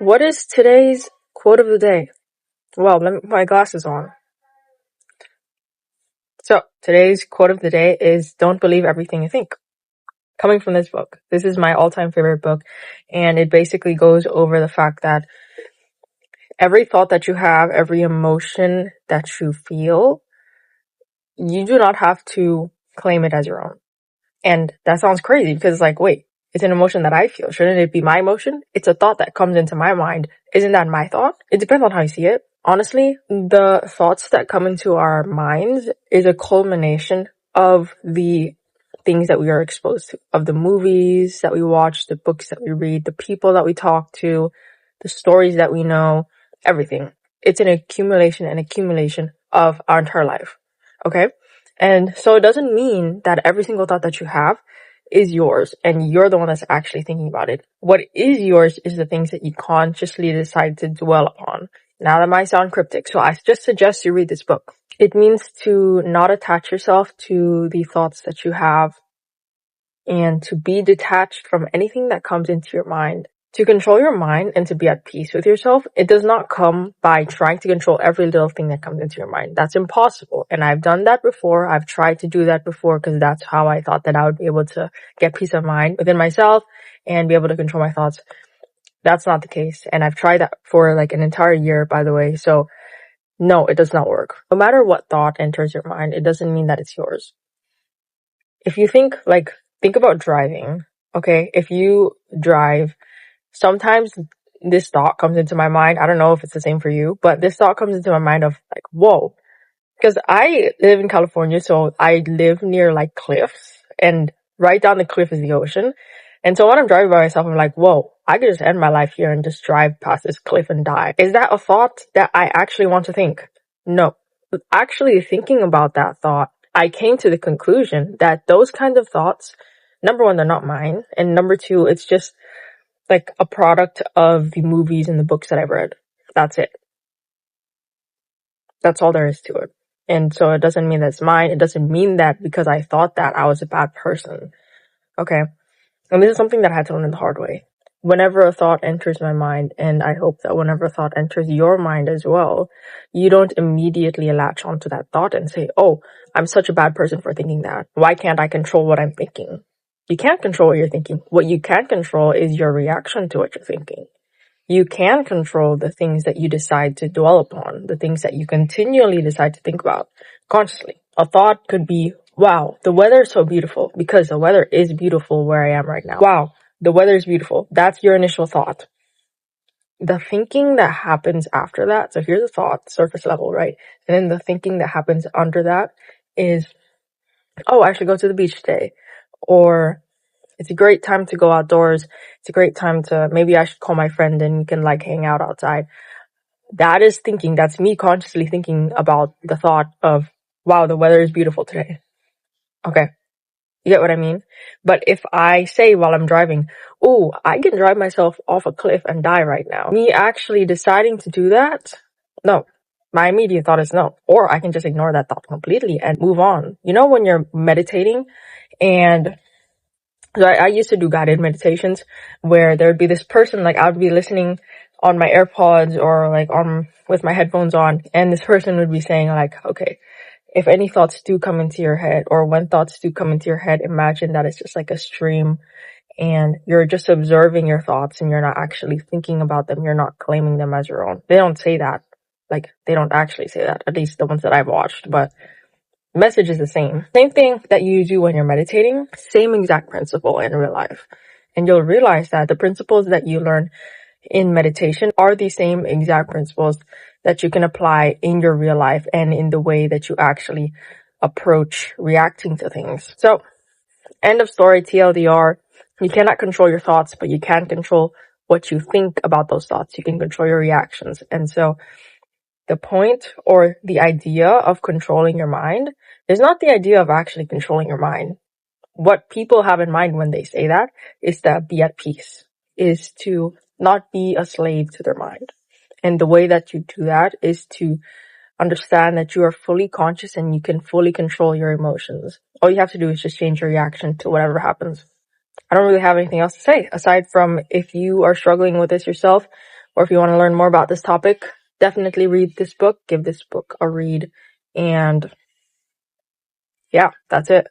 What is today's quote of the day? Well, let me put my glasses on. So, today's quote of the day is don't believe everything you think. Coming from this book. This is my all-time favorite book, and it basically goes over the fact that every thought that you have, every emotion that you feel, you do not have to claim it as your own. And that sounds crazy because it's like, wait, it's an emotion that I feel. Shouldn't it be my emotion? It's a thought that comes into my mind. Isn't that my thought? It depends on how you see it. Honestly, the thoughts that come into our minds is a culmination of the things that we are exposed to, of the movies that we watch, the books that we read, the people that we talk to, the stories that we know, everything. It's an accumulation of our entire life. Okay? And so it doesn't mean that every single thought that you have is yours and you're the one that's actually thinking about it. What is yours is the things that you consciously decide to dwell upon. Now that might sound cryptic, so I just suggest you read this book. It means to not attach yourself to the thoughts that you have and to be detached from anything that comes into your mind. To control your mind and to be at peace with yourself, it does not come by trying to control every little thing that comes into your mind. That's impossible. And I've done that before. I've tried to do that before because that's how I thought that I would be able to get peace of mind within myself and be able to control my thoughts. That's not the case. And I've tried that for like an entire year, by the way. So no, it does not work. No matter what thought enters your mind, it doesn't mean that it's yours. If you think about driving, okay? If you drive, sometimes this thought comes into my mind. I don't know if it's the same for you, but this thought comes into my mind of like, whoa. Because I live in California, so I live near like cliffs, and right down the cliff is the ocean. And so when I'm driving by myself, I'm like, whoa, I could just end my life here and just drive past this cliff and die. Is that a thought that I actually want to think? No. But actually thinking about that thought, I came to the conclusion that those kinds of thoughts, number one, they're not mine. And number two, it's just like a product of the movies and the books that I've read. That's it. That's all there is to it. And so it doesn't mean that it's mine. It doesn't mean that because I thought that I was a bad person. Okay. And this is something that I had to learn the hard way. Whenever a thought enters my mind, and I hope that whenever a thought enters your mind as well, you don't immediately latch onto that thought and say, oh, I'm such a bad person for thinking that. Why can't I control what I'm thinking? You can't control what you're thinking. What you can control is your reaction to what you're thinking. You can control the things that you decide to dwell upon, the things that you continually decide to think about consciously. A thought could be, wow, the weather is so beautiful, because the weather is beautiful where I am right now. Wow, the weather is beautiful. That's your initial thought. The thinking that happens after that, so here's the thought, surface level, right? And then the thinking that happens under that is, oh, I should go to the beach today. Or it's a great time to go outdoors. It's a great time to, maybe I should call my friend and we can like hang out outside. That is thinking. That's me consciously thinking about the thought of, wow, the weather is beautiful today. Okay. You get what I mean? But if I say while I'm driving, oh, I can drive myself off a cliff and die right now. Me actually deciding to do that? No. My immediate thought is no. Or I can just ignore that thought completely and move on. You know, when you're meditating and so I used to do guided meditations where there would be this person, like I would be listening on my AirPods or like on with my headphones on, and this person would be saying like, okay, if any thoughts do come into your head or when thoughts do come into your head, imagine that it's just like a stream and you're just observing your thoughts and you're not actually thinking about them. You're not claiming them as your own. They don't say that. Like they don't actually say that, at least the ones that I've watched, but message is the same. Same thing that you do when you're meditating, same exact principle in real life. And you'll realize that the principles that you learn in meditation are the same exact principles that you can apply in your real life and in the way that you actually approach reacting to things. So, end of story, TLDR. You cannot control your thoughts, but you can control what you think about those thoughts. You can control your reactions. And so, the point or the idea of controlling your mind is not the idea of actually controlling your mind. What people have in mind when they say that is to be at peace, is to not be a slave to their mind. And the way that you do that is to understand that you are fully conscious and you can fully control your emotions. All you have to do is just change your reaction to whatever happens. I don't really have anything else to say aside from if you are struggling with this yourself, or if you want to learn more about this topic, definitely read this book, give this book a read, and yeah, that's it.